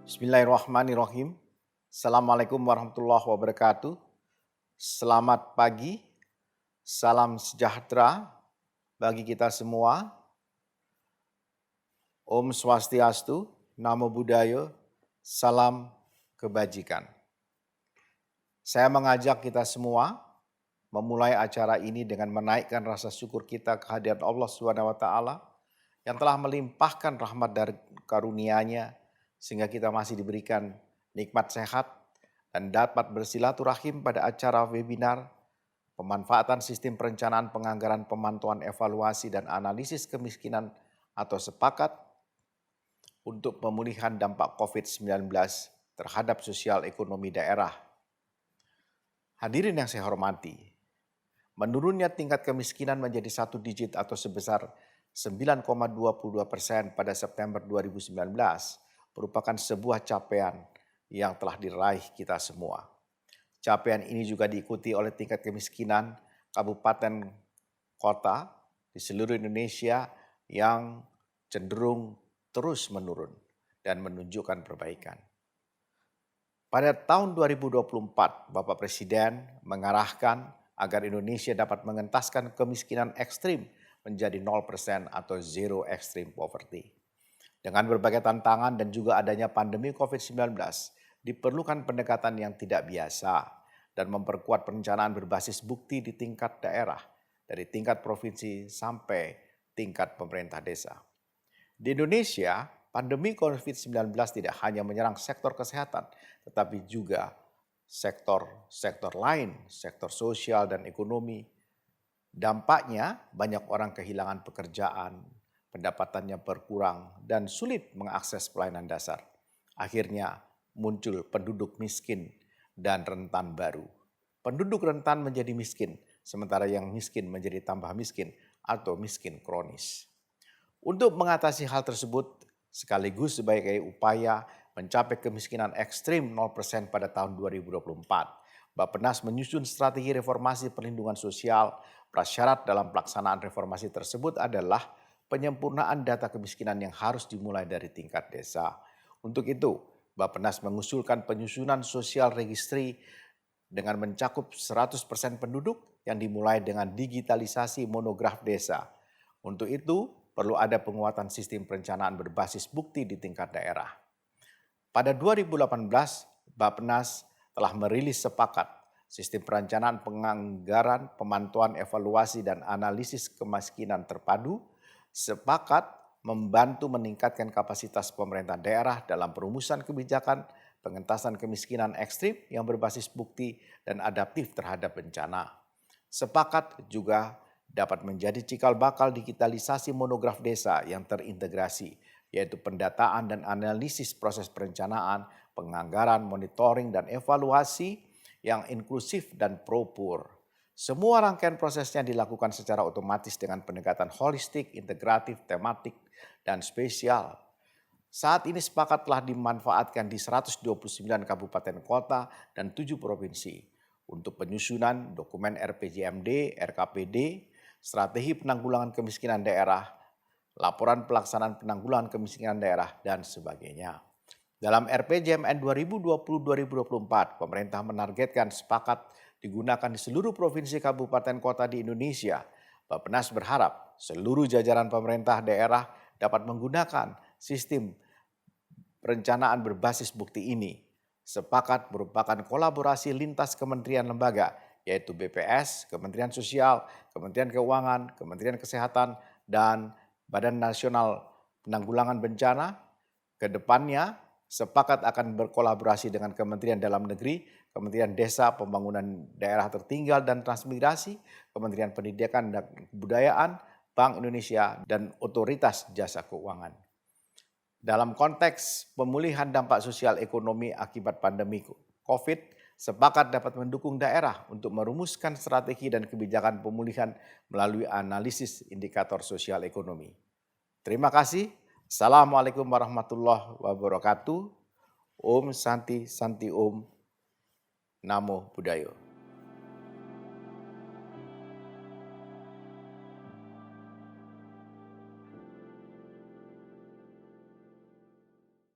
Bismillahirrahmanirrahim. Assalamualaikum warahmatullahi wabarakatuh. Selamat pagi, salam sejahtera bagi kita semua. Om Swastiastu, Namo Buddhaya, salam kebajikan. Saya mengajak kita semua memulai acara ini dengan menaikkan rasa syukur kita kehadirat Allah SWT yang telah melimpahkan rahmat dari karunia-Nya sehingga kita masih diberikan nikmat sehat dan dapat bersilaturahim pada acara webinar pemanfaatan sistem perencanaan penganggaran pemantauan evaluasi dan analisis kemiskinan atau sepakat untuk pemulihan dampak COVID-19 terhadap sosial ekonomi daerah. Hadirin yang saya hormati, menurunnya tingkat kemiskinan menjadi 1 digit atau sebesar 9,22% pada September 2019 merupakan sebuah capaian yang telah diraih kita semua. Capaian ini juga diikuti oleh tingkat kemiskinan kabupaten kota di seluruh Indonesia yang cenderung terus menurun dan menunjukkan perbaikan. Pada tahun 2024, Bapak Presiden mengarahkan agar Indonesia dapat mengentaskan kemiskinan ekstrim menjadi 0% atau zero extreme poverty. Dengan berbagai tantangan dan juga adanya pandemi COVID-19, diperlukan pendekatan yang tidak biasa dan memperkuat perencanaan berbasis bukti di tingkat daerah, dari tingkat provinsi sampai tingkat pemerintah desa. Di Indonesia, pandemi COVID-19 tidak hanya menyerang sektor kesehatan, tetapi juga sektor lain, sektor sosial dan ekonomi. Dampaknya banyak orang kehilangan pekerjaan, pendapatannya berkurang dan sulit mengakses pelayanan dasar. Akhirnya muncul penduduk miskin dan rentan baru. Penduduk rentan menjadi miskin, sementara yang miskin menjadi tambah miskin atau miskin kronis. Untuk mengatasi hal tersebut, sekaligus sebagai upaya mencapai kemiskinan ekstrim 0% pada tahun 2024, Bappenas menyusun strategi reformasi perlindungan sosial. Prasyarat dalam pelaksanaan reformasi tersebut adalah penyempurnaan data kemiskinan yang harus dimulai dari tingkat desa. Untuk itu, Bappenas mengusulkan penyusunan sosial registry dengan mencakup 100% penduduk yang dimulai dengan digitalisasi monograf desa. Untuk itu, perlu ada penguatan sistem perencanaan berbasis bukti di tingkat daerah. Pada 2018, Bappenas telah merilis sepakat sistem perencanaan penganggaran, pemantauan, evaluasi, dan analisis kemiskinan terpadu. Sepakat membantu meningkatkan kapasitas pemerintah daerah dalam perumusan kebijakan pengentasan kemiskinan ekstrim yang berbasis bukti dan adaptif terhadap bencana. Sepakat juga dapat menjadi cikal bakal digitalisasi monograf desa yang terintegrasi, yaitu pendataan dan analisis proses perencanaan, penganggaran, monitoring, dan evaluasi yang inklusif dan pro-pur. Semua rangkaian prosesnya dilakukan secara otomatis dengan pendekatan holistik, integratif, tematik, dan spesial. Saat ini sepakat telah dimanfaatkan di 129 kabupaten kota dan 7 provinsi untuk penyusunan dokumen RPJMD, RKPD, strategi penanggulangan kemiskinan daerah, laporan pelaksanaan penanggulangan kemiskinan daerah, dan sebagainya. Dalam RPJMN 2020-2024, pemerintah menargetkan sepakat digunakan di seluruh provinsi kabupaten kota di Indonesia. Bappenas berharap seluruh jajaran pemerintah daerah dapat menggunakan sistem perencanaan berbasis bukti ini. Sepakat merupakan kolaborasi lintas kementerian lembaga, yaitu BPS, Kementerian Sosial, Kementerian Keuangan, Kementerian Kesehatan, dan Badan Nasional Penanggulangan Bencana. Kedepannya, sepakat akan berkolaborasi dengan Kementerian Dalam Negeri, Kementerian Desa, Pembangunan Daerah Tertinggal dan Transmigrasi, Kementerian Pendidikan dan Kebudayaan, Bank Indonesia, dan Otoritas Jasa Keuangan. Dalam konteks pemulihan dampak sosial ekonomi akibat pandemi COVID, sepakat dapat mendukung daerah untuk merumuskan strategi dan kebijakan pemulihan melalui analisis indikator sosial ekonomi. Terima kasih. Assalamualaikum warahmatullahi wabarakatuh. Om Santi Santi Om. Namo Buddhaya.